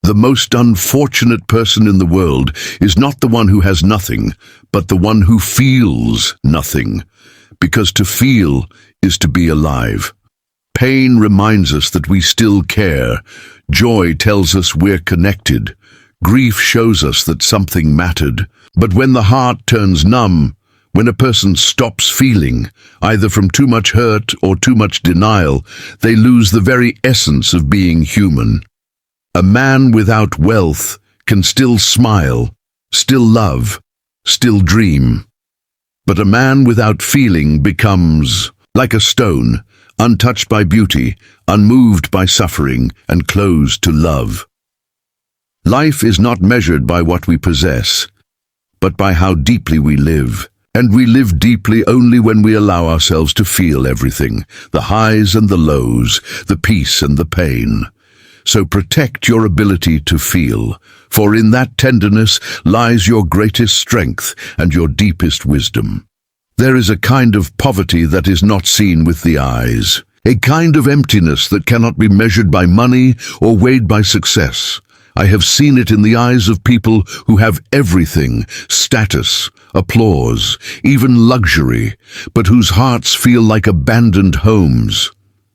The most unfortunate person in the world is not the one who has nothing, but the one who feels nothing, because to feel is to be alive. Pain reminds us that we still care. Joy tells us we're connected. Grief shows us that something mattered. But when the heart turns numb, when a person stops feeling, either from too much hurt or too much denial, they lose the very essence of being human. A man without wealth can still smile, still love, still dream. But a man without feeling becomes like a stone, untouched by beauty, unmoved by suffering, and closed to love. Life is not measured by what we possess, but by how deeply we live. And we live deeply only when we allow ourselves to feel everything, the highs and the lows, the peace and the pain. So protect your ability to feel, for in that tenderness lies your greatest strength and your deepest wisdom. There is a kind of poverty that is not seen with the eyes, a kind of emptiness that cannot be measured by money or weighed by success. I have seen it in the eyes of people who have everything, status, applause, even luxury, but whose hearts feel like abandoned homes.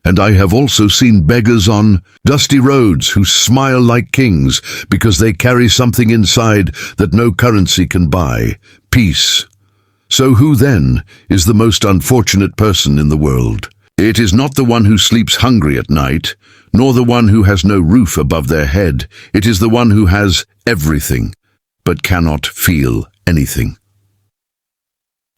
And I have also seen beggars on dusty roads who smile like kings because they carry something inside that no currency can buy, peace. So who then is the most unfortunate person in the world? It is not the one who sleeps hungry at night, nor the one who has no roof above their head. It is the one who has everything, but cannot feel anything.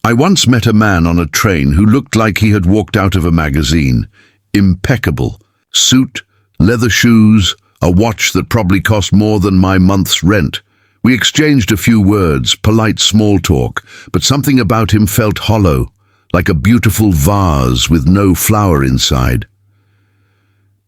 I once met a man on a train who looked like he had walked out of a magazine. Impeccable. Suit, leather shoes, a watch that probably cost more than my month's rent. We exchanged a few words, polite small talk, but something about him felt hollow, like a beautiful vase with no flower inside.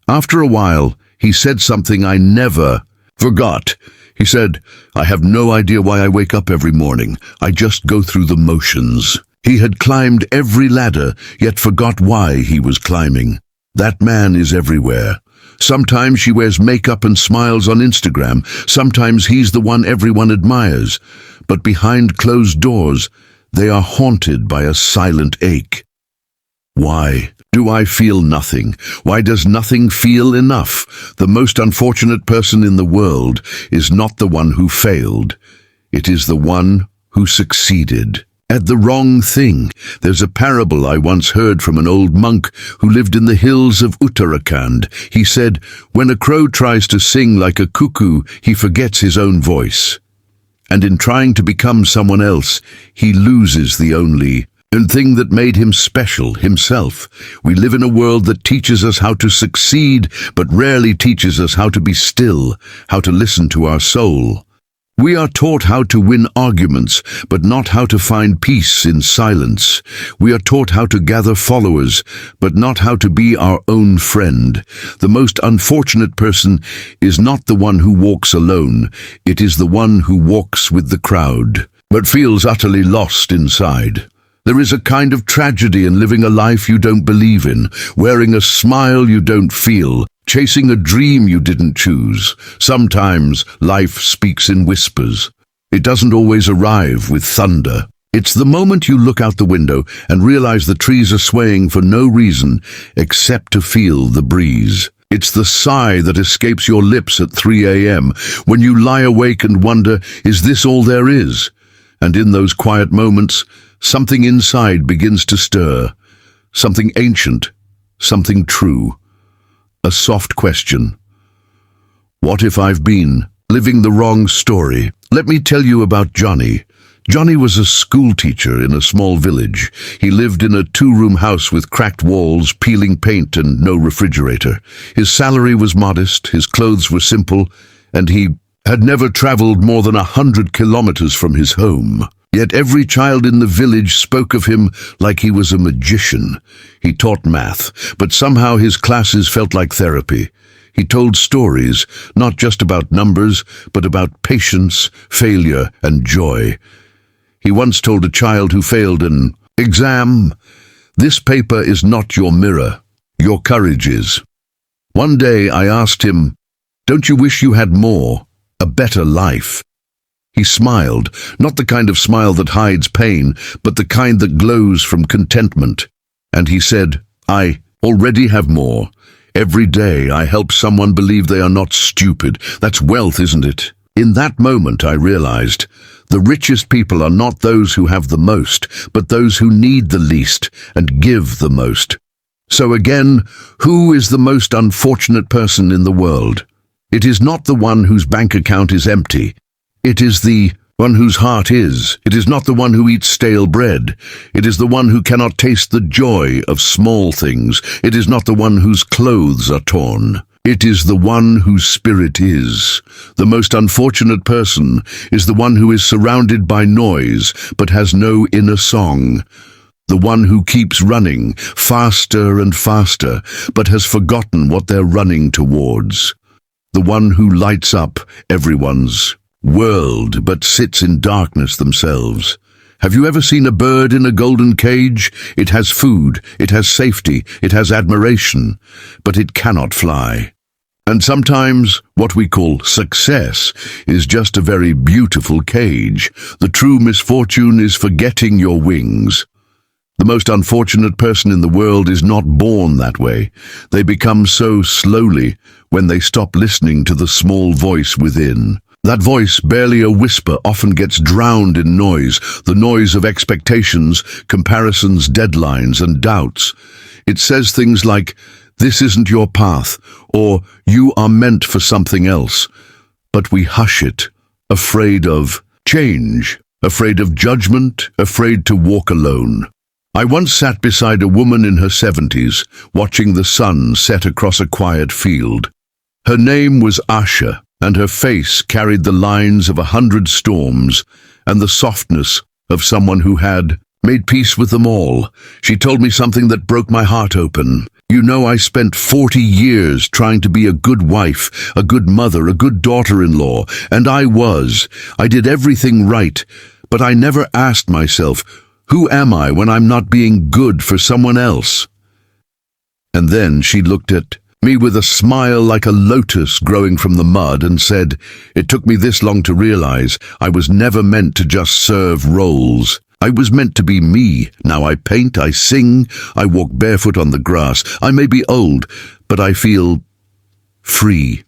After a while, he said something I never forgot. He said, "I have no idea why I wake up every morning. I just go through the motions." He had climbed every ladder, yet forgot why he was climbing. That man is everywhere. Sometimes she wears makeup and smiles on Instagram. Sometimes he's the one everyone admires. But behind closed doors, they are haunted by a silent ache. Why do I feel nothing? Why does nothing feel enough? The most unfortunate person in the world is not the one who failed. It is the one who succeeded at the wrong thing. There's a parable I once heard from an old monk who lived in the hills of Uttarakhand. He said, when a crow tries to sing like a cuckoo, he forgets his own voice. And in trying to become someone else, he loses the only thing that made him special, himself. We live in a world that teaches us how to succeed, but rarely teaches us how to be still, how to listen to our soul. We are taught how to win arguments, but not how to find peace in silence. We are taught how to gather followers, but not how to be our own friend. The most unfortunate person is not the one who walks alone. It is the one who walks with the crowd, but feels utterly lost inside. There is a kind of tragedy in living a life you don't believe in, wearing a smile you don't feel, chasing a dream you didn't choose. Sometimes life speaks in whispers. It doesn't always arrive with thunder. It's the moment you look out the window and realize the trees are swaying for no reason except to feel the breeze. It's the sigh that escapes your lips at 3 a.m. when you lie awake and wonder, is this all there is? And in those quiet moments, something inside begins to stir. Something ancient, something true. A soft question. What if I've been living the wrong story? Let me tell you about Johnny. Johnny was a school teacher in a small village. He lived in a 2-room house with cracked walls, peeling paint, and no refrigerator. His salary was modest, his clothes were simple, and he had never traveled more than 100 kilometers from his home. Yet every child in the village spoke of him like he was a magician. He taught math, but somehow his classes felt like therapy. He told stories, not just about numbers, but about patience, failure, and joy. He once told a child who failed an exam, "This paper is not your mirror. Your courage is." One day I asked him, Don't you wish you had more, a better life? He smiled, not the kind of smile that hides pain, but the kind that glows from contentment. And he said, I already have more. Every day I help someone believe they are not stupid. That's wealth, isn't it? In that moment I realized, the richest people are not those who have the most, but those who need the least and give the most. So again, who is the most unfortunate person in the world? It is not the one whose bank account is empty. It is the one whose heart is. It is not the one who eats stale bread. It is the one who cannot taste the joy of small things. It is not the one whose clothes are torn. It is the one whose spirit is. The most unfortunate person is the one who is surrounded by noise but has no inner song. The one who keeps running faster and faster but has forgotten what they're running towards. The one who lights up everyone's world but sits in darkness themselves. Have you ever seen a bird in a golden cage? It has food, it has safety, it has admiration, but it cannot fly. And sometimes what we call success is just a very beautiful cage. The true misfortune is forgetting your wings. The most unfortunate person in the world is not born that way. They become so slowly when they stop listening to the small voice within. That voice, barely a whisper, often gets drowned in noise, the noise of expectations, comparisons, deadlines, and doubts. It says things like, "This isn't your path," or "You are meant for something else." But we hush it, afraid of change, afraid of judgment, afraid to walk alone. I once sat beside a woman in her 70s, watching the sun set across a quiet field. Her name was Asha, and her face carried the lines of 100 storms and the softness of someone who had made peace with them all. She told me something that broke my heart open. "You know, I spent 40 years trying to be a good wife, a good mother, a good daughter-in-law, and I did everything right, but I never asked myself, who am I when I'm not being good for someone else?" And then she looked at me with a smile like a lotus growing from the mud and said, "It took me this long to realize I was never meant to just serve roles. I was meant to be me. Now I paint, I sing, I walk barefoot on the grass. I may be old, but I feel free."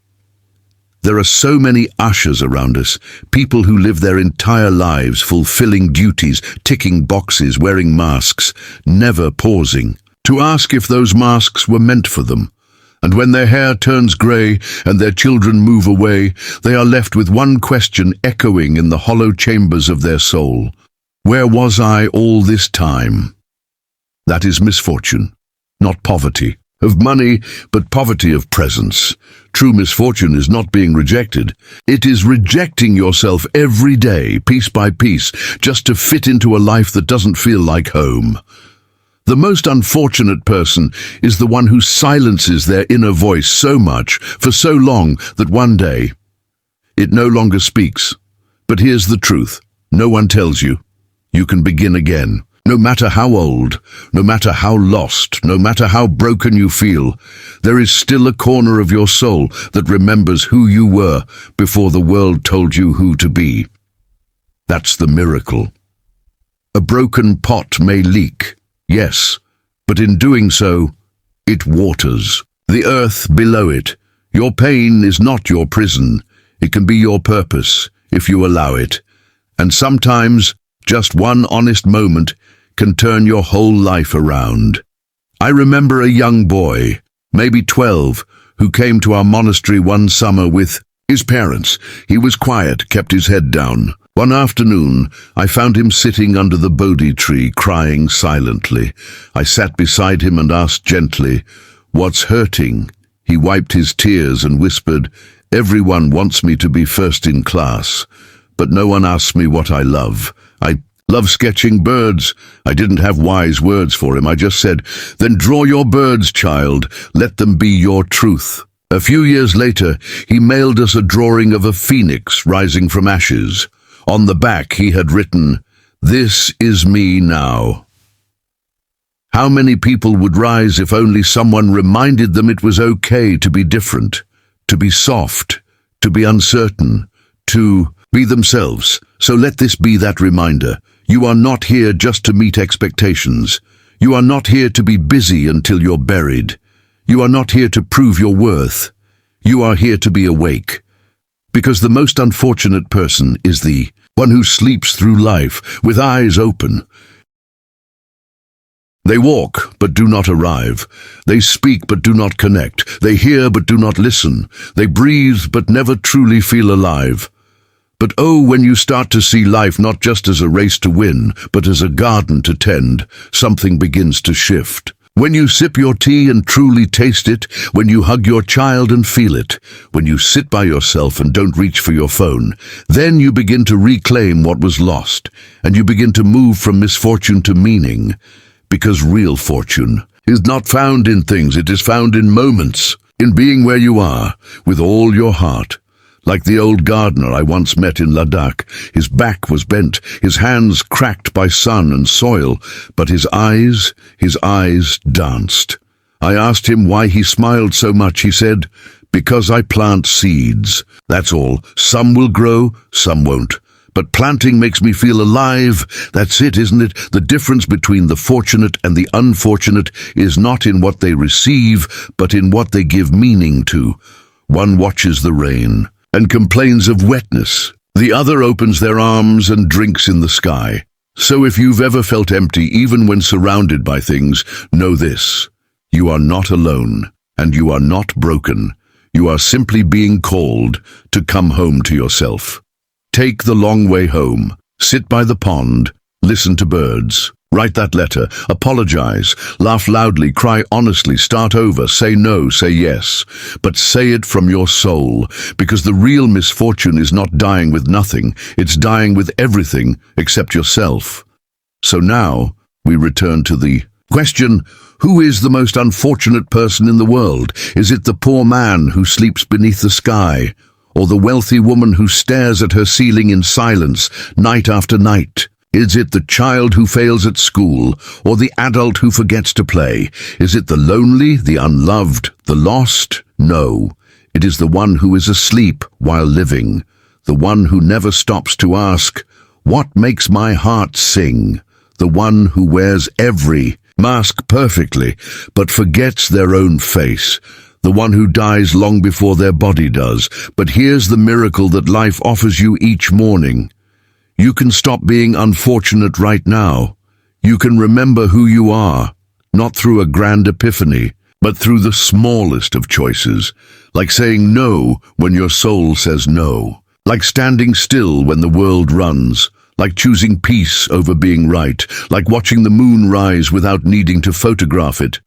There are so many Ashas around us, people who live their entire lives fulfilling duties, ticking boxes, wearing masks, never pausing to ask if those masks were meant for them. And when their hair turns grey and their children move away, they are left with one question echoing in the hollow chambers of their soul. Where was I all this time? That is misfortune, not poverty of money, but poverty of presence. True misfortune is not being rejected. It is rejecting yourself every day, piece by piece, just to fit into a life that doesn't feel like home. The most unfortunate person is the one who silences their inner voice so much for so long that one day it no longer speaks. But here's the truth. No one tells you. You can begin again. No matter how old, no matter how lost, no matter how broken you feel, there is still a corner of your soul that remembers who you were before the world told you who to be. That's the miracle. A broken pot may leak, yes, but in doing so, it waters the earth below it. Your pain is not your prison. It can be your purpose if you allow it. And sometimes, just one honest moment can turn your whole life around. I remember a young boy, maybe 12, who came to our monastery one summer with his parents. He was quiet, kept his head down. One afternoon, I found him sitting under the Bodhi tree, crying silently. I sat beside him and asked gently, "What's hurting?" He wiped his tears and whispered, "Everyone wants me to be first in class, but no one asks me what I love. I love sketching birds." I didn't have wise words for him. I just said, "Then draw your birds, child. Let them be your truth." A few years later, he mailed us a drawing of a phoenix rising from ashes. On the back, he had written, "This is me now." How many people would rise if only someone reminded them it was okay to be different, to be soft, to be uncertain, to be themselves. So let this be that reminder. You are not here just to meet expectations. You are not here to be busy until you're buried. You are not here to prove your worth. You are here to be awake. Because the most unfortunate person is the one who sleeps through life with eyes open. They walk but do not arrive. They speak but do not connect. They hear but do not listen. They breathe but never truly feel alive. But oh, when you start to see life not just as a race to win, but as a garden to tend, something begins to shift. When you sip your tea and truly taste it, when you hug your child and feel it, when you sit by yourself and don't reach for your phone, then you begin to reclaim what was lost, and you begin to move from misfortune to meaning. Because real fortune is not found in things, it is found in moments, in being where you are, with all your heart. Like the old gardener I once met in Ladakh, his back was bent, his hands cracked by sun and soil, but his eyes danced. I asked him why he smiled so much. He said, "Because I plant seeds. That's all. Some will grow, some won't. But planting makes me feel alive. That's it, isn't it? The difference between the fortunate and the unfortunate is not in what they receive, but in what they give meaning to. One watches the rain and complains of wetness. The other opens their arms and drinks in the sky. So if you've ever felt empty, even when surrounded by things, know this. You are not alone, and you are not broken. You are simply being called to come home to yourself. Take the long way home. Sit by the pond. Listen to birds. Write that letter. Apologize. Laugh loudly. Cry honestly. Start over. Say no. Say yes. But say it from your soul, because the real misfortune is not dying with nothing. It's dying with everything except yourself. So now we return to the question, who is the most unfortunate person in the world? Is it the poor man who sleeps beneath the sky, or the wealthy woman who stares at her ceiling in silence night after night? Is it the child who fails at school, or the adult who forgets to play? Is it the lonely, the unloved, the lost? No, it is the one who is asleep while living, the one who never stops to ask, what makes my heart sing? The one who wears every mask perfectly, but forgets their own face. The one who dies long before their body does. But here's the miracle that life offers you each morning. You can stop being unfortunate right now. You can remember who you are, not through a grand epiphany, but through the smallest of choices, like saying no when your soul says no, like standing still when the world runs, like choosing peace over being right, like watching the moon rise without needing to photograph it.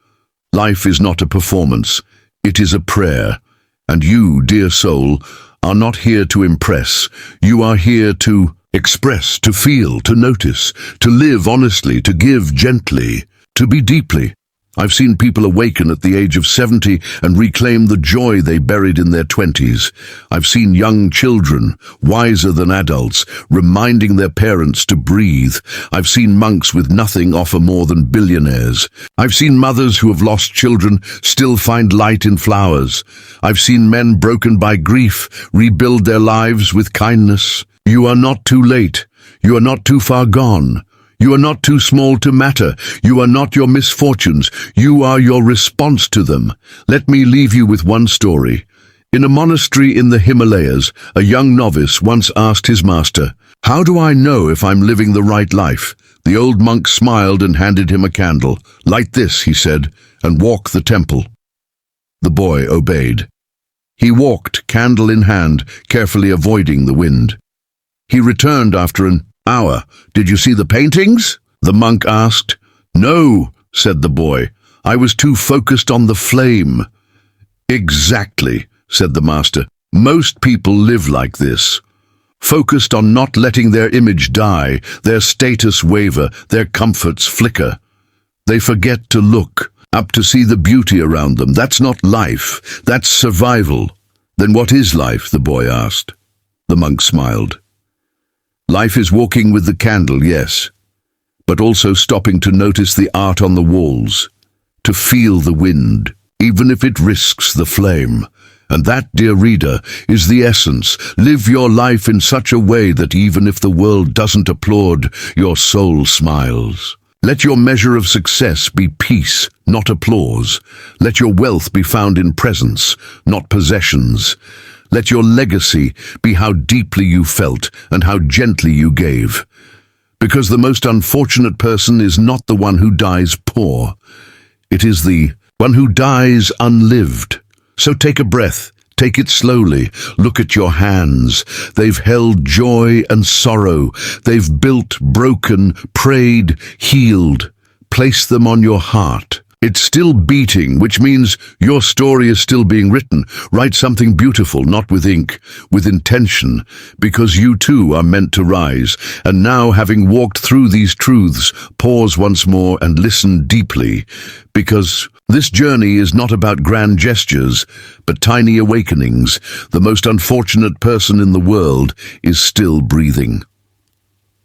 Life is not a performance, it is a prayer. And you, dear soul, are not here to impress. You are here to express, to feel, to notice, to live honestly, to give gently, to be deeply. I've seen people awaken at the age of 70 and reclaim the joy they buried in their 20s. I've seen young children, wiser than adults, reminding their parents to breathe. I've seen monks with nothing offer more than billionaires. I've seen mothers who have lost children still find light in flowers. I've seen men broken by grief rebuild their lives with kindness. You are not too late. You are not too far gone. You are not too small to matter. You are not your misfortunes. You are your response to them. Let me leave you with one story. In a monastery in the Himalayas, a young novice once asked his master, "How do I know if I'm living the right life?" The old monk smiled and handed him a candle. "Light this," he said, "and walk the temple." The boy obeyed. He walked, candle in hand, carefully avoiding the wind. He returned after an hour. "Did you see the paintings?" the monk asked. "No," said the boy. "I was too focused on the flame." "Exactly," said the master. "Most people live like this, focused on not letting their image die, their status waver, their comforts flicker. They forget to look up to see the beauty around them. That's not life, that's survival." "Then what is life?" the boy asked. The monk smiled. "Life is walking with the candle, yes, but also stopping to notice the art on the walls, to feel the wind, even if it risks the flame, And that, dear reader, is the essence. Live your life in such a way that even if the world doesn't applaud, your soul smiles. Let your measure of success be peace, not applause. Let your wealth be found in presence, not possessions. Let your legacy be how deeply you felt and how gently you gave. Because the most unfortunate person is not the one who dies poor. It is the one who dies unlived. So take a breath. Take it slowly. Look at your hands. They've held joy and sorrow. They've built, broken, prayed, healed. Place them on your heart. It's still beating, which means your story is still being written. Write something beautiful, not with ink, with intention, because you too are meant to rise. And now, having walked through these truths, pause once more and listen deeply, because this journey is not about grand gestures, but tiny awakenings. The most unfortunate person in the world is still breathing.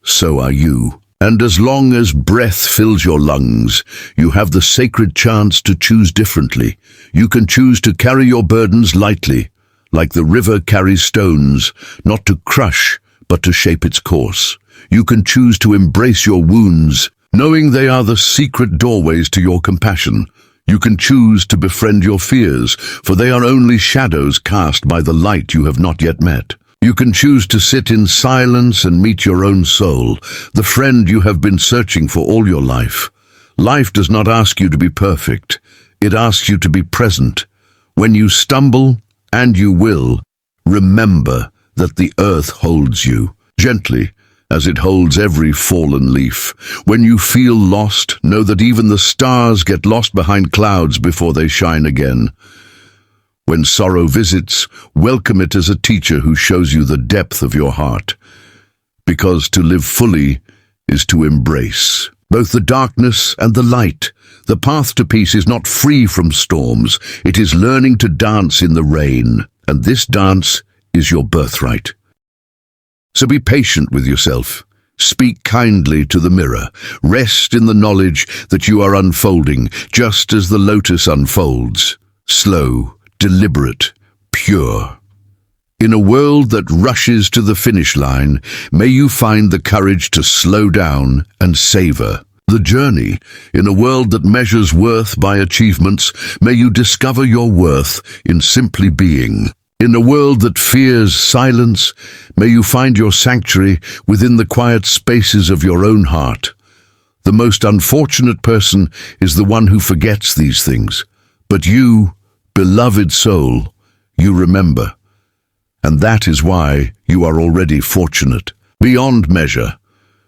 So are you. And as long as breath fills your lungs, you have the sacred chance to choose differently. You can choose to carry your burdens lightly, like the river carries stones, not to crush, but to shape its course. You can choose to embrace your wounds, knowing they are the secret doorways to your compassion. You can choose to befriend your fears, for they are only shadows cast by the light you have not yet met. You can choose to sit in silence and meet your own soul, the friend you have been searching for all your life. Life does not ask you to be perfect. It asks you to be present. When you stumble, and you will, remember that the earth holds you, gently, as it holds every fallen leaf. When you feel lost, know that even the stars get lost behind clouds before they shine again. When sorrow visits, welcome it as a teacher who shows you the depth of your heart. Because to live fully is to embrace both the darkness and the light. The path to peace is not free from storms. It is learning to dance in the rain. And this dance is your birthright. So be patient with yourself. Speak kindly to the mirror. Rest in the knowledge that you are unfolding, just as the lotus unfolds. Slow, deliberate, pure. In a world that rushes to the finish line, may you find the courage to slow down and savor the journey. In a world that measures worth by achievements, may you discover your worth in simply being. In a world that fears silence, may you find your sanctuary within the quiet spaces of your own heart. The most unfortunate person is the one who forgets these things, but you, beloved soul, you remember. And that is why you are already fortunate, beyond measure.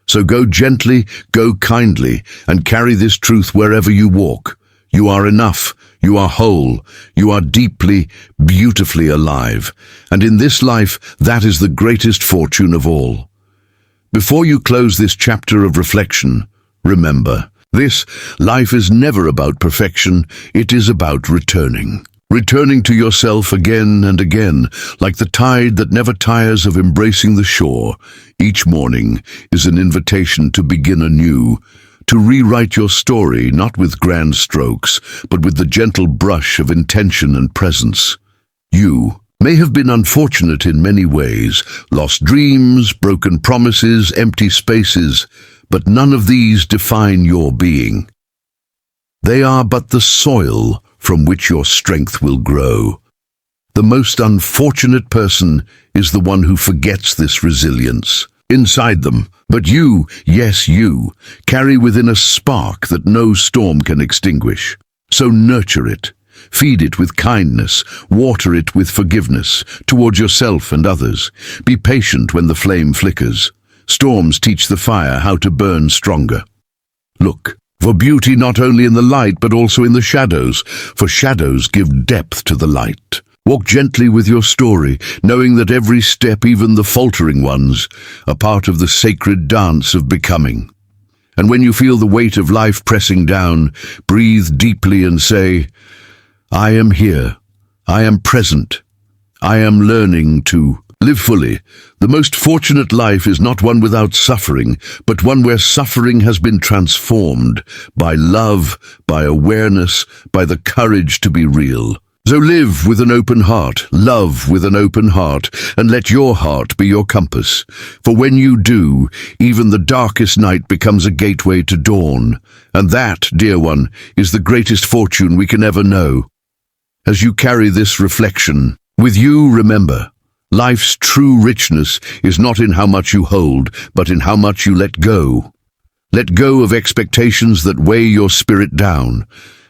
So go gently, go kindly, and carry this truth wherever you walk. You are enough, you are whole, you are deeply, beautifully alive. And in this life, that is the greatest fortune of all. Before you close this chapter of reflection, remember, this life is never about perfection, it is about returning. Returning to yourself again and again, like the tide that never tires of embracing the shore. Each morning is an invitation to begin anew, to rewrite your story not with grand strokes, but with the gentle brush of intention and presence. You may have been unfortunate in many ways, lost dreams, broken promises, empty spaces, but none of these define your being. They are but the soil from which your strength will grow. The most unfortunate person is the one who forgets this resilience inside them. But you, yes you, carry within a spark that no storm can extinguish. So nurture it, feed it with kindness, water it with forgiveness towards yourself and others. Be patient when the flame flickers. Storms teach the fire how to burn stronger. Look for beauty not only in the light but also in the shadows, for shadows give depth to the light. Walk gently with your story, knowing that every step, even the faltering ones, are part of the sacred dance of becoming. And when you feel the weight of life pressing down, breathe deeply and say, I am here, I am present, I am learning to live fully. The most fortunate life is not one without suffering, but one where suffering has been transformed by love, by awareness, by the courage to be real. So live with an open heart, love with an open heart, and let your heart be your compass. For when you do, even the darkest night becomes a gateway to dawn. And that, dear one, is the greatest fortune we can ever know. As you carry this reflection, with you remember, life's true richness is not in how much you hold, but in how much you let go. Let go of expectations that weigh your spirit down.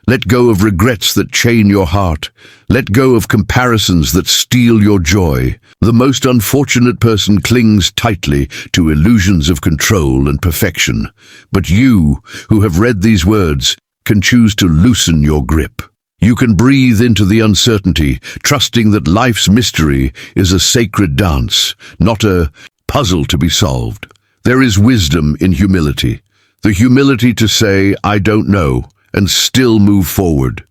Let go of regrets that chain your heart. Let go of comparisons that steal your joy. The most unfortunate person clings tightly to illusions of control and perfection. But you, who have read these words, can choose to loosen your grip. You can breathe into the uncertainty, trusting that life's mystery is a sacred dance, not a puzzle to be solved. There is wisdom in humility. The humility to say, I don't know, and still move forward.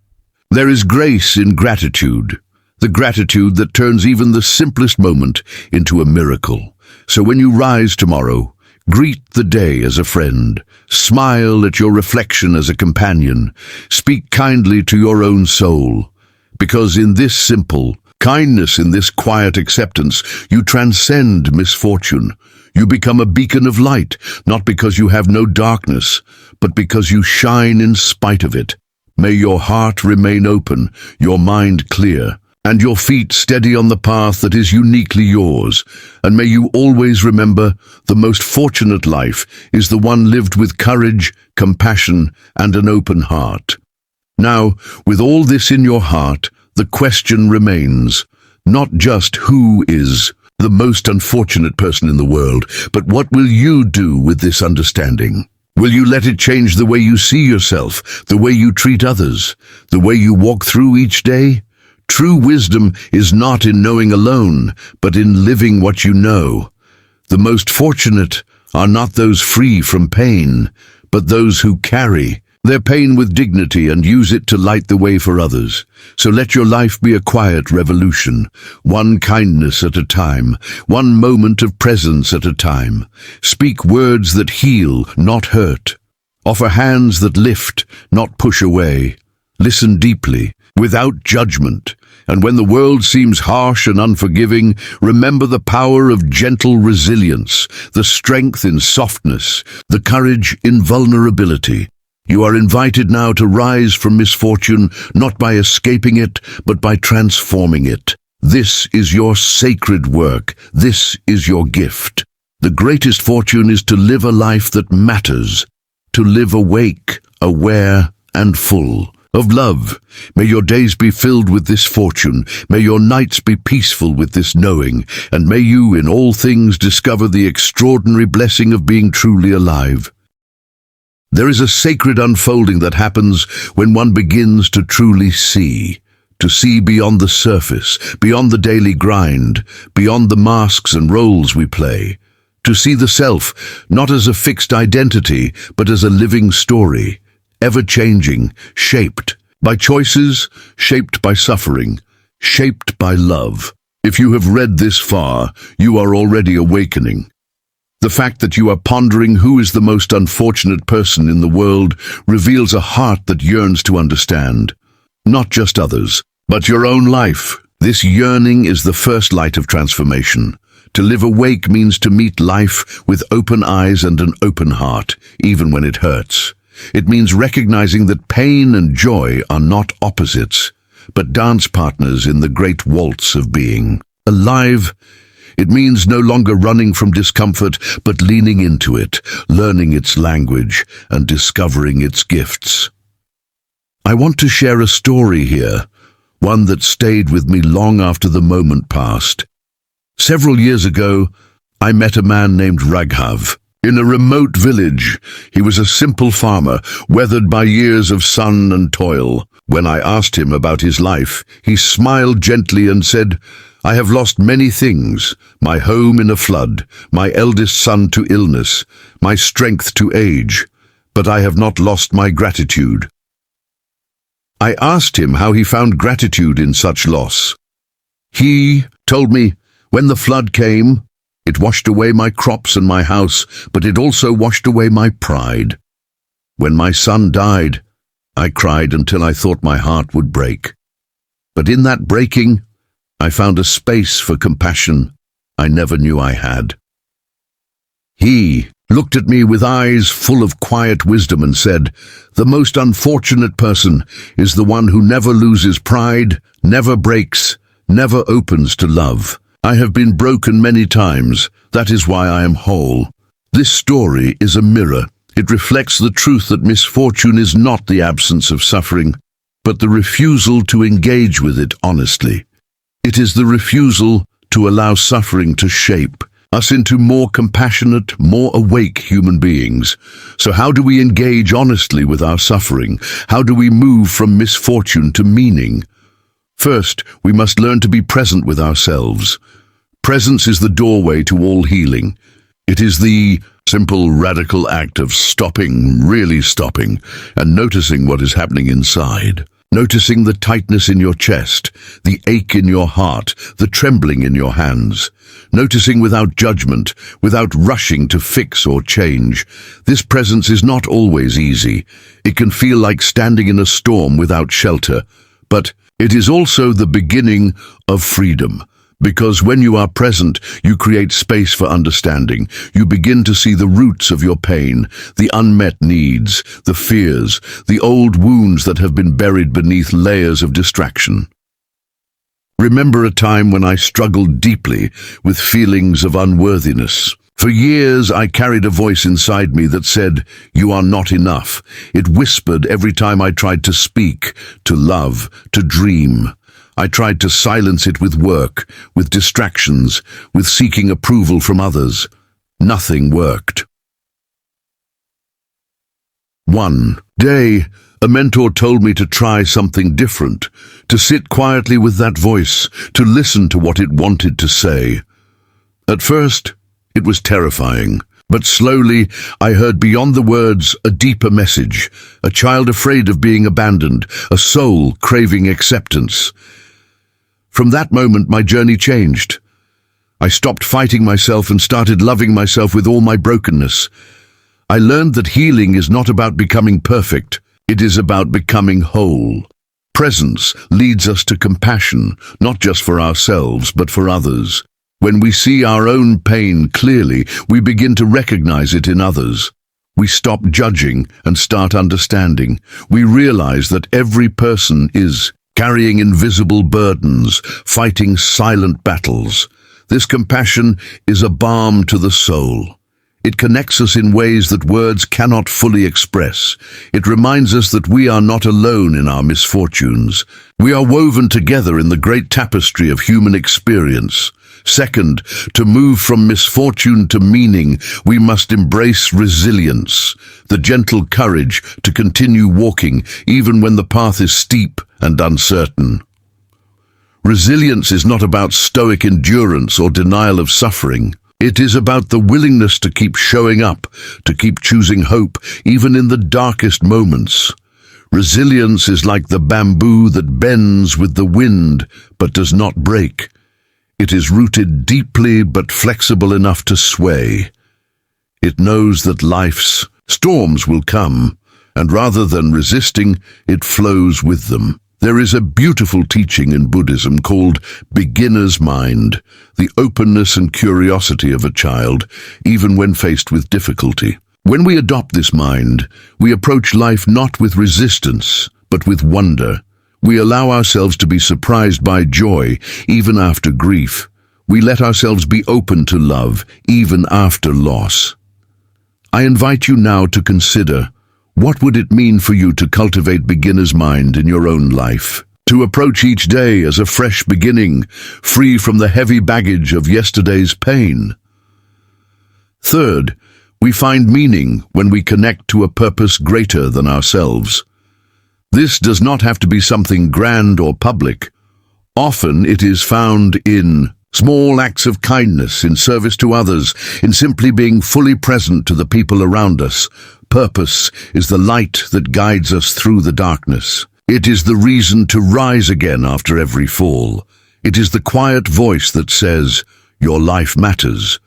There is grace in gratitude, the gratitude that turns even the simplest moment into a miracle. So when you rise tomorrow, greet the day as a friend, smile at your reflection as a companion, speak kindly to your own soul, because in this simple kindness, in this quiet acceptance, you transcend misfortune. You become a beacon of light, not because you have no darkness, but because you shine in spite of it. May your heart remain open, your mind clear, and your feet steady on the path that is uniquely yours. And may you always remember, the most fortunate life is the one lived with courage, compassion, and an open heart. Now, with all this in your heart, the question remains, not just who is the most unfortunate person in the world, but what will you do with this understanding? Will you let it change the way you see yourself, the way you treat others, the way you walk through each day? True wisdom is not in knowing alone, but in living what you know. The most fortunate are not those free from pain, but those who carry their pain with dignity and use it to light the way for others. So let your life be a quiet revolution, one kindness at a time, one moment of presence at a time. Speak words that heal, not hurt. Offer hands that lift, not push away. Listen deeply, without judgment. And when the world seems harsh and unforgiving, remember the power of gentle resilience, the strength in softness, the courage in vulnerability. You are invited now to rise from misfortune, not by escaping it, but by transforming it. This is your sacred work. This is your gift. The greatest fortune is to live a life that matters, to live awake, aware, and full of love. May your days be filled with this fortune. May your nights be peaceful with this knowing. And may you, in all things, discover the extraordinary blessing of being truly alive. There is a sacred unfolding that happens when one begins to truly see. To see beyond the surface, beyond the daily grind, beyond the masks and roles we play. To see the self, not as a fixed identity, but as a living story, ever-changing, shaped by choices, shaped by suffering, shaped by love. If you have read this far, you are already awakening. The fact that you are pondering who is the most unfortunate person in the world reveals a heart that yearns to understand, not just others, but your own life. This yearning is the first light of transformation. To live awake means to meet life with open eyes and an open heart, even when it hurts. It means recognizing that pain and joy are not opposites, but dance partners in the great waltz of being. Alive, it means no longer running from discomfort, but leaning into it, learning its language, and discovering its gifts. I want to share a story here, one that stayed with me long after the moment passed. Several years ago, I met a man named Raghav. In a remote village, he was a simple farmer, weathered by years of sun and toil. When I asked him about his life, he smiled gently and said, I have lost many things, my home in a flood, my eldest son to illness, my strength to age, but I have not lost my gratitude. I asked him how he found gratitude in such loss. He told me, when the flood came, it washed away my crops and my house, but it also washed away my pride. When my son died, I cried until I thought my heart would break. But in that breaking, I found a space for compassion I never knew I had. He looked at me with eyes full of quiet wisdom and said, "The most unfortunate person is the one who never loses pride, never breaks, never opens to love. I have been broken many times. That is why I am whole." This story is a mirror. It reflects the truth that misfortune is not the absence of suffering, but the refusal to engage with it honestly. It is the refusal to allow suffering to shape us into more compassionate, more awake human beings. So how do we engage honestly with our suffering? How do we move from misfortune to meaning? First, we must learn to be present with ourselves. Presence is the doorway to all healing. It is the simple, radical act of stopping, really stopping, and noticing what is happening inside. Noticing the tightness in your chest, the ache in your heart, the trembling in your hands. Noticing without judgment, without rushing to fix or change. This presence is not always easy. It can feel like standing in a storm without shelter. But it is also the beginning of freedom. Because when you are present, you create space for understanding. You begin to see the roots of your pain, the unmet needs, the fears, the old wounds that have been buried beneath layers of distraction. Remember a time when I struggled deeply with feelings of unworthiness. For years, I carried a voice inside me that said, "You are not enough." It whispered every time I tried to speak, to love, to dream. I tried to silence it with work, with distractions, with seeking approval from others. Nothing worked. One day, a mentor told me to try something different, to sit quietly with that voice, to listen to what it wanted to say. At first, it was terrifying, but slowly I heard beyond the words a deeper message, a child afraid of being abandoned, a soul craving acceptance. From that moment, my journey changed. I stopped fighting myself and started loving myself with all my brokenness. I learned that healing is not about becoming perfect. It is about becoming whole. Presence leads us to compassion, not just for ourselves, but for others. When we see our own pain clearly, we begin to recognize it in others. We stop judging and start understanding. We realize that every person is carrying invisible burdens, fighting silent battles. This compassion is a balm to the soul. It connects us in ways that words cannot fully express. It reminds us that we are not alone in our misfortunes. We are woven together in the great tapestry of human experience. Second, to move from misfortune to meaning, we must embrace resilience, the gentle courage to continue walking even when the path is steep and uncertain. Resilience is not about stoic endurance or denial of suffering. It is about the willingness to keep showing up, to keep choosing hope, even in the darkest moments. Resilience is like the bamboo that bends with the wind but does not break. It is rooted deeply but flexible enough to sway. It knows that life's storms will come, and rather than resisting, it flows with them. There is a beautiful teaching in Buddhism called beginner's mind, the openness and curiosity of a child, even when faced with difficulty. When we adopt this mind, we approach life not with resistance, but with wonder. We allow ourselves to be surprised by joy, even after grief. We let ourselves be open to love, even after loss. I invite you now to consider, what would it mean for you to cultivate beginner's mind in your own life? To approach each day as a fresh beginning, free from the heavy baggage of yesterday's pain. Third, we find meaning when we connect to a purpose greater than ourselves. This does not have to be something grand or public. Often it is found in small acts of kindness, in service to others, in simply being fully present to the people around us. Purpose is the light that guides us through the darkness. It is the reason to rise again after every fall. It is the quiet voice that says, "Your life matters."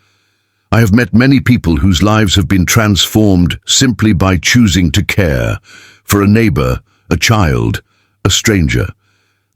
I have met many people whose lives have been transformed simply by choosing to care for a neighbor, a child, a stranger.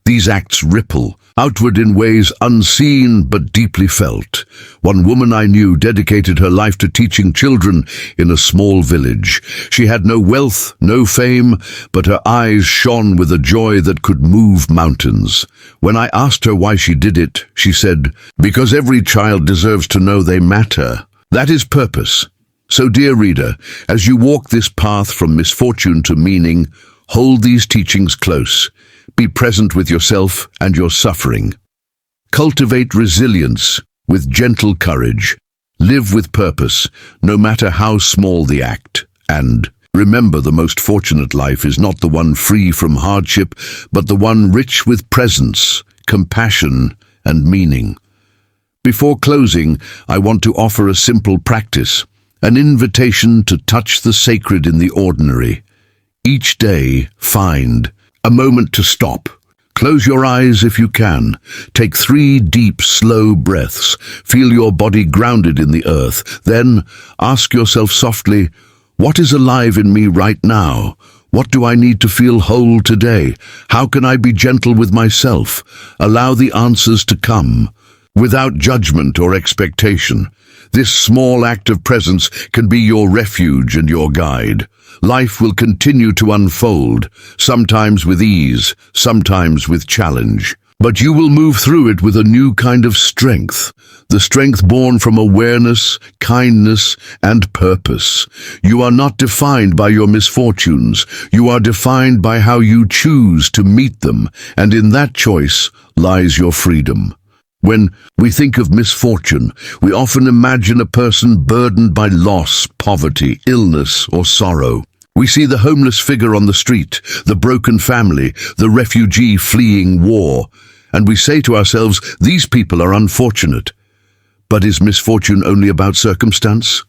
These acts ripple outward in ways unseen but deeply felt. One woman I knew dedicated her life to teaching children in a small village. She had no wealth, no fame, but her eyes shone with a joy that could move mountains. When I asked her why she did it, she said, "Because every child deserves to know they matter." That is purpose. So, dear reader, as you walk this path from misfortune to meaning, hold these teachings close. Be present with yourself and your suffering. Cultivate resilience with gentle courage. Live with purpose, no matter how small the act. And remember, the most fortunate life is not the one free from hardship, but the one rich with presence, compassion, and meaning. Before closing, I want to offer a simple practice, an invitation to touch the sacred in the ordinary. Each day, find a moment to stop. Close your eyes if you can. Take 3 deep, slow breaths. Feel your body grounded in the earth. Then ask yourself softly, what is alive in me right now? What do I need to feel whole today? How can I be gentle with myself? Allow the answers to come, without judgment or expectation. This small act of presence can be your refuge and your guide. Life will continue to unfold, sometimes with ease, sometimes with challenge. But you will move through it with a new kind of strength, the strength born from awareness, kindness, and purpose. You are not defined by your misfortunes. You are defined by how you choose to meet them, and in that choice lies your freedom. When we think of misfortune, we often imagine a person burdened by loss, poverty, illness, or sorrow. We see the homeless figure on the street, the broken family, the refugee fleeing war, and we say to ourselves, these people are unfortunate. But is misfortune only about circumstance?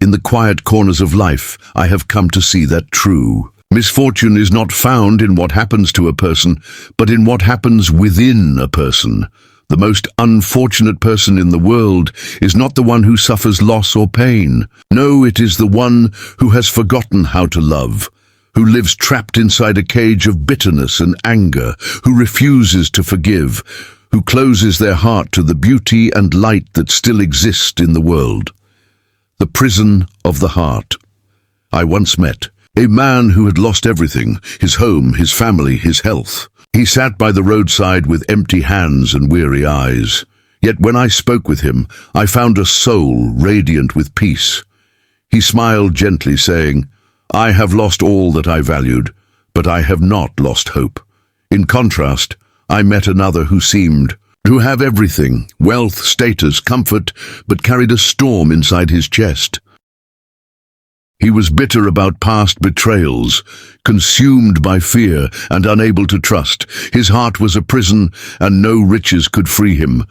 In the quiet corners of life, I have come to see that true. Misfortune is not found in what happens to a person, but in what happens within a person. The most unfortunate person in the world is not the one who suffers loss or pain. No, it is the one who has forgotten how to love, who lives trapped inside a cage of bitterness and anger, who refuses to forgive, who closes their heart to the beauty and light that still exist in the world. The prison of the heart. I once met a man who had lost everything, his home, his family, his health. He sat by the roadside with empty hands and weary eyes. Yet when I spoke with him, I found a soul radiant with peace. He smiled gently, saying, "I have lost all that I valued, but I have not lost hope." In contrast, I met another who seemed to have everything, wealth, status, comfort, but carried a storm inside his chest. He was bitter about past betrayals, consumed by fear and unable to trust. His heart was a prison, and no riches could free him.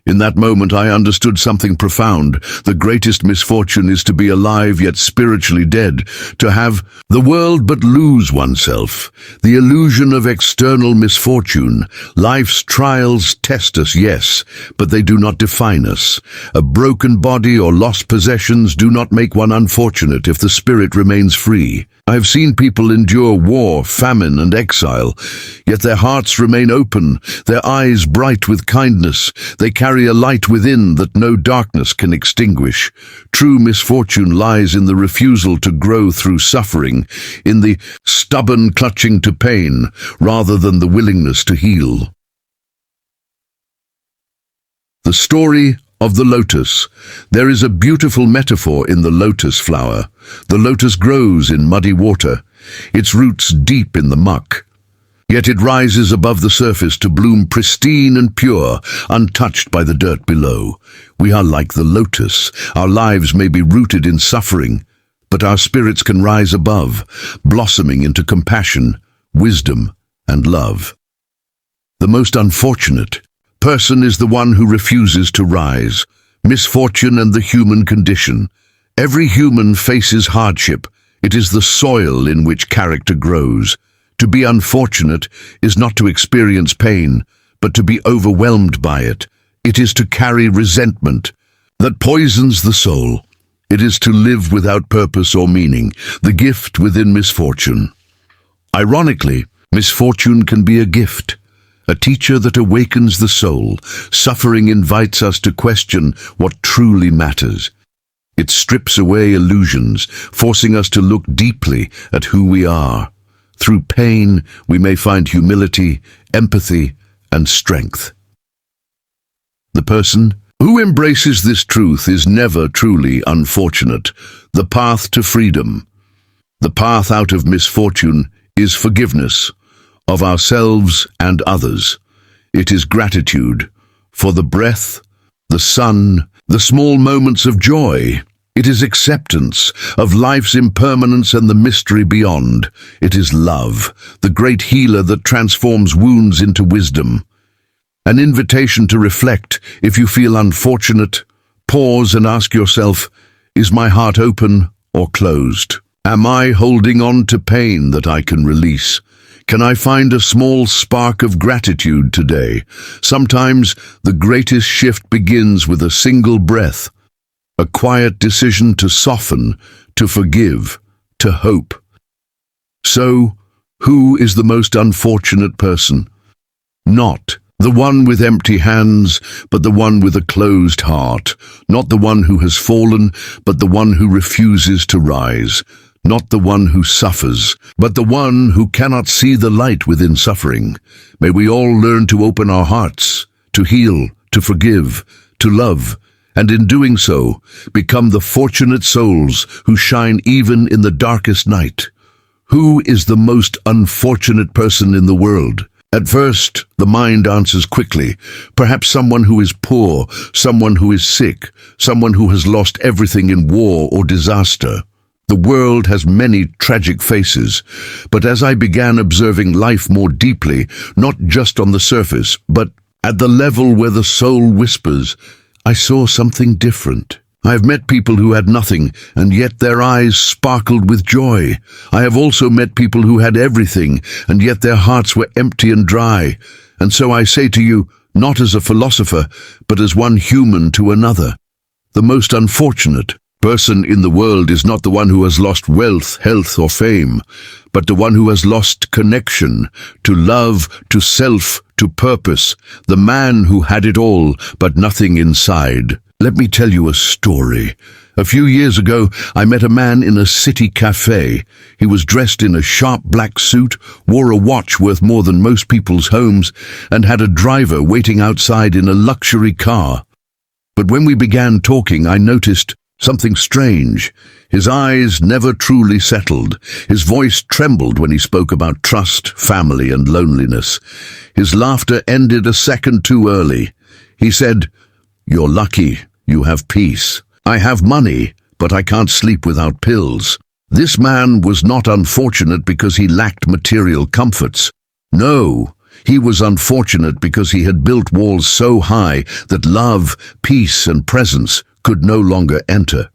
In that moment I understood something profound. The greatest misfortune is to be alive yet spiritually dead, to have the world but lose oneself. The illusion of external misfortune. Life's trials test us, yes, but they do not define us. A broken body or lost possessions do not make one unfortunate if the spirit remains free. I have seen people endure war, famine, and exile, yet their hearts remain open, their eyes bright with kindness. They carry a light within that no darkness can extinguish. True misfortune lies in the refusal to grow through suffering, in the stubborn clutching to pain, rather than the willingness to heal. The story of the lotus. There is a beautiful metaphor in the lotus flower. The lotus grows in muddy water, its roots deep in the muck. Yet it rises above the surface to bloom pristine and pure, untouched by the dirt below. We are like the lotus. Our lives may be rooted in suffering, but our spirits can rise above, blossoming into compassion, wisdom, and love. The most unfortunate person is the one who refuses to rise. Misfortune and the human condition. Every human faces hardship. It is the soil in which character grows. To be unfortunate is not to experience pain, but to be overwhelmed by it. It is to carry resentment that poisons the soul. It is to live without purpose or meaning, the gift within misfortune. Ironically, misfortune can be a gift. a teacher that awakens the soul. Suffering invites us to question what truly matters. It strips away illusions, forcing us to look deeply at who we are. Through pain, we may find humility, empathy, and strength. The person who embraces this truth is never truly unfortunate. The path to freedom, the path out of misfortune, is forgiveness of ourselves and others. It is gratitude for the breath, the sun, the small moments of joy. It is acceptance of life's impermanence and the mystery beyond. It is love, the great healer that transforms wounds into wisdom. An invitation to reflect. If you feel unfortunate, pause and ask yourself, is my heart open or closed? Am I holding on to pain that I can release? Can I find a small spark of gratitude today? Sometimes the greatest shift begins with a single breath, a quiet decision to soften, to forgive, to hope. So, who is the most unfortunate person? Not the one with empty hands, but the one with a closed heart. Not the one who has fallen, but the one who refuses to rise. Not the one who suffers, but the one who cannot see the light within suffering. May we all learn to open our hearts, to heal, to forgive, to love, and in doing so, become the fortunate souls who shine even in the darkest night. Who is the most unfortunate person in the world? At first, the mind answers quickly. Perhaps someone who is poor, someone who is sick, someone who has lost everything in war or disaster. The world has many tragic faces, but as I began observing life more deeply, not just on the surface, but at the level where the soul whispers, I saw something different. I have met people who had nothing, and yet their eyes sparkled with joy. I have also met people who had everything, and yet their hearts were empty and dry. And so I say to you, not as a philosopher, but as one human to another. The most unfortunate person in the world is not the one who has lost wealth, health, or fame, but the one who has lost connection to love, to self, to purpose, the man who had it all, but nothing inside. Let me tell you a story. A few years ago, I met a man in a city cafe. He was dressed in a sharp black suit, wore a watch worth more than most people's homes, and had a driver waiting outside in a luxury car. But when we began talking, I noticed something strange. His eyes never truly settled. His voice trembled when he spoke about trust, family, and loneliness. His laughter ended a second too early. He said, "You're lucky. You have peace. I have money, but I can't sleep without pills." This man was not unfortunate because he lacked material comforts. No, he was unfortunate because he had built walls so high that love, peace, and presence could no longer enter.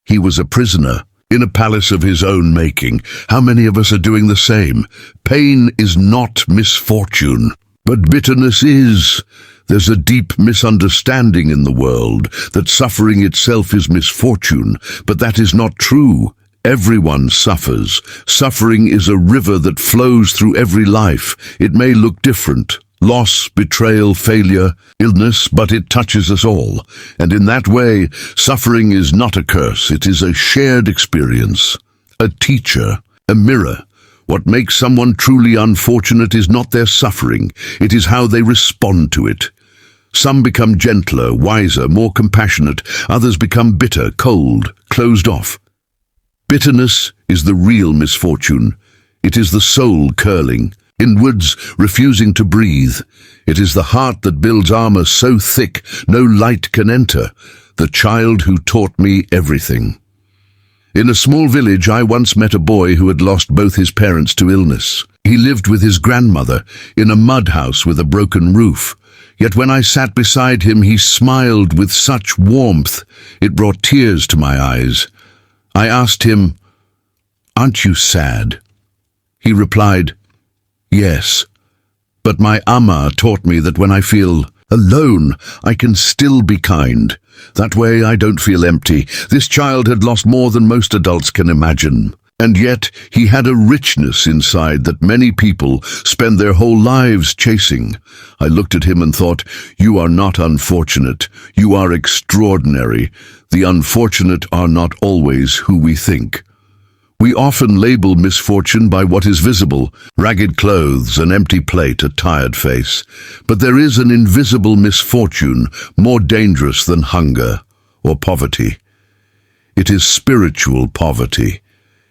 He was a prisoner in a palace of his own making. How many of us are doing the same? Pain is not misfortune, but bitterness is. There's a deep misunderstanding in the world that suffering itself is misfortune, but that is not true. Everyone suffers. Suffering is a river that flows through every life. It may look different. Loss, betrayal, failure, illness, but it touches us all. And in that way, suffering is not a curse. It is a shared experience, a teacher, a mirror. What makes someone truly unfortunate is not their suffering. It is how they respond to it. Some become gentler, wiser, more compassionate. Others become bitter, cold, closed off. Bitterness is the real misfortune. It is the soul curling, inwards, refusing to breathe. It is the heart that builds armor so thick no light can enter. The child who taught me everything. In a small village, I once met a boy who had lost both his parents to illness. He lived with his grandmother in a mud house with a broken roof. Yet when I sat beside him, he smiled with such warmth, it brought tears to my eyes. I asked him, "Aren't you sad?" He replied, "Yes, but my Amma taught me that when I feel alone, I can still be kind. That way I don't feel empty." This child had lost more than most adults can imagine. And yet, he had a richness inside that many people spend their whole lives chasing. I looked at him and thought, "You are not unfortunate. You are extraordinary. The unfortunate are not always who we think." We often label misfortune by what is visible: ragged clothes, an empty plate, a tired face. But there is an invisible misfortune more dangerous than hunger or poverty. It is spiritual poverty.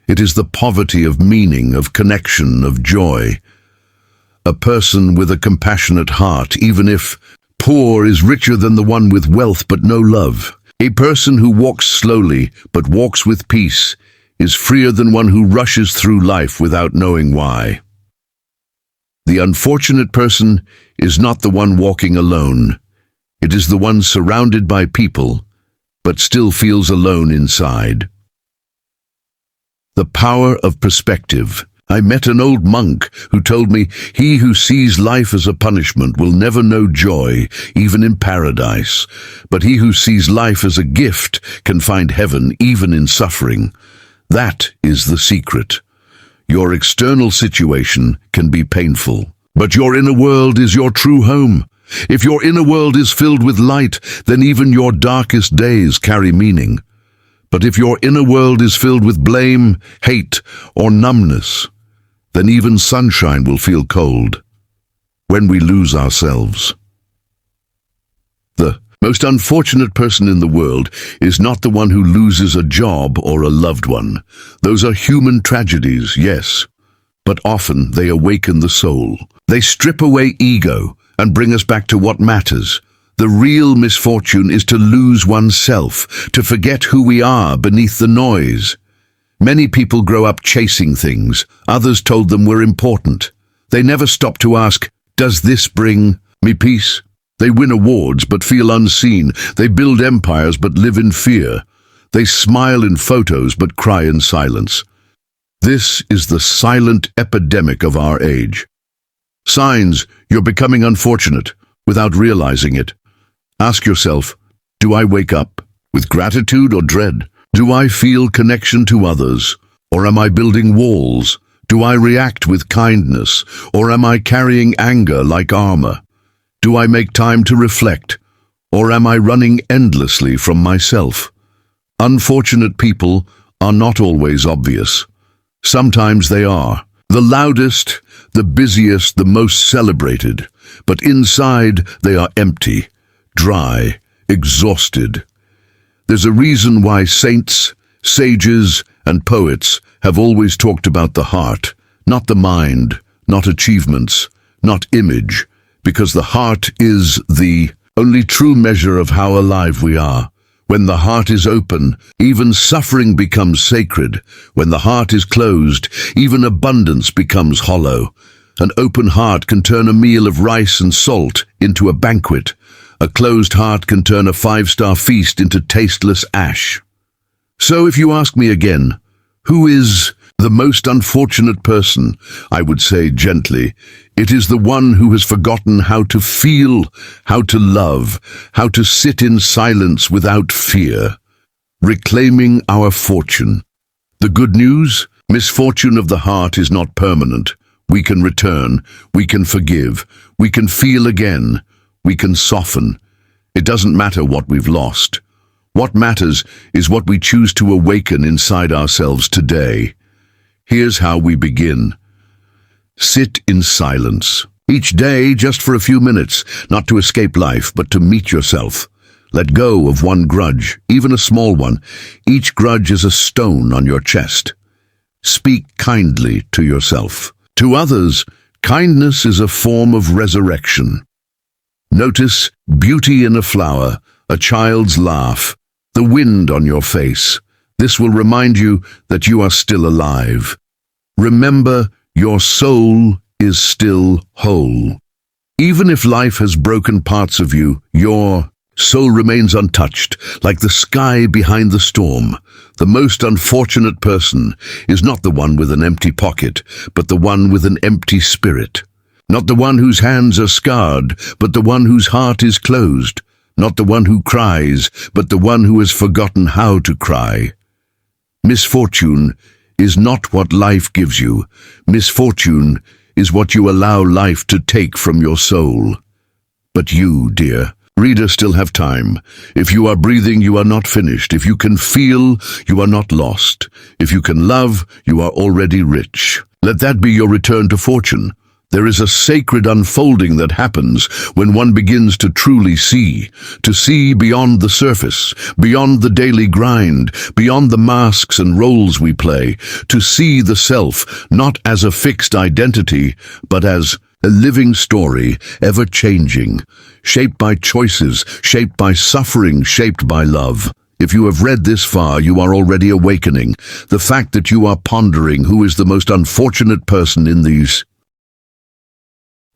It is the poverty of meaning, of connection, of joy. A person with a compassionate heart, even if poor, is richer than the one with wealth but no love. A person who walks slowly but walks with peace is freer than one who rushes through life without knowing why. The unfortunate person is not the one walking alone. It is the one surrounded by people, but still feels alone inside. The power of perspective. I met an old monk who told me, "He who sees life as a punishment will never know joy, even in paradise. But he who sees life as a gift can find heaven even in suffering." That is the secret. Your external situation can be painful, but your inner world is your true home. If your inner world is filled with light, then even your darkest days carry meaning. But if your inner world is filled with blame, hate, or numbness, then even sunshine will feel cold when we lose ourselves. The most unfortunate person in the world is not the one who loses a job or a loved one. Those are human tragedies, yes, but often they awaken the soul. They strip away ego and bring us back to what matters. The real misfortune is to lose oneself, to forget who we are beneath the noise. Many people grow up chasing things others told them were important. They never stop to ask, "Does this bring me peace?" They win awards but feel unseen. They build empires but live in fear. They smile in photos but cry in silence. This is the silent epidemic of our age. Signs you're becoming unfortunate without realizing it. Ask yourself, do I wake up with gratitude or dread? Do I feel connection to others, or am I building walls? Do I react with kindness, or am I carrying anger like armor? Do I make time to reflect, or am I running endlessly from myself? Unfortunate people are not always obvious. Sometimes they are. The loudest, the busiest, the most celebrated. But inside they are empty, dry, exhausted. There's a reason why saints, sages, and poets have always talked about the heart, not the mind, not achievements, not image, because the heart is the only true measure of how alive we are. When the heart is open, even suffering becomes sacred. When the heart is closed, even abundance becomes hollow. An open heart can turn a meal of rice and salt into a banquet. A closed heart can turn a 5-star feast into tasteless ash. So if you ask me again, who is the most unfortunate person? I would say gently, it is the one who has forgotten how to feel, how to love, how to sit in silence without fear, reclaiming our fortune. The good news? Misfortune of the heart is not permanent. We can return, we can forgive, we can feel again, we can soften. It doesn't matter what we've lost. What matters is what we choose to awaken inside ourselves today. Here's how we begin. Sit in silence. Each day, just for a few minutes, not to escape life, but to meet yourself. Let go of one grudge, even a small one. Each grudge is a stone on your chest. Speak kindly to yourself. To others, kindness is a form of resurrection. Notice beauty in a flower, a child's laugh, the wind on your face. This will remind you that you are still alive. Remember, your soul is still whole. Even if life has broken parts of you, your soul remains untouched, like the sky behind the storm. The most unfortunate person is not the one with an empty pocket, but the one with an empty spirit. Not the one whose hands are scarred, but the one whose heart is closed. Not the one who cries, but the one who has forgotten how to cry. Misfortune is not what life gives you. Misfortune is what you allow life to take from your soul. But you, dear reader, still have time. If you are breathing, you are not finished. If you can feel, you are not lost. If you can love, you are already rich. Let that be your return to fortune. There is a sacred unfolding that happens when one begins to truly see beyond the surface, beyond the daily grind, beyond the masks and roles we play, to see the self not as a fixed identity, but as a living story, ever changing, shaped by choices, shaped by suffering, shaped by love. If you have read this far, you are already awakening. The fact that you are pondering who is the most unfortunate person in these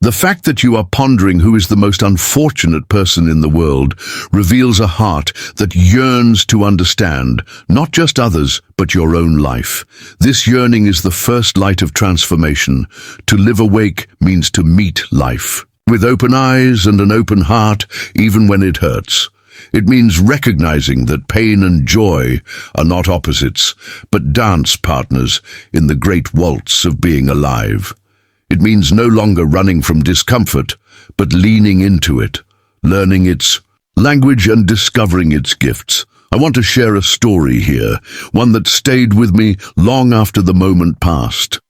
The fact that you are pondering who is the most unfortunate person in the world reveals a heart that yearns to understand, not just others, but your own life. This yearning is the first light of transformation. To live awake means to meet life with open eyes and an open heart, even when it hurts. It means recognizing that pain and joy are not opposites, but dance partners in the great waltz of being alive. It means no longer running from discomfort, but leaning into it, learning its language and discovering its gifts. I want to share a story here, one that stayed with me long after the moment passed.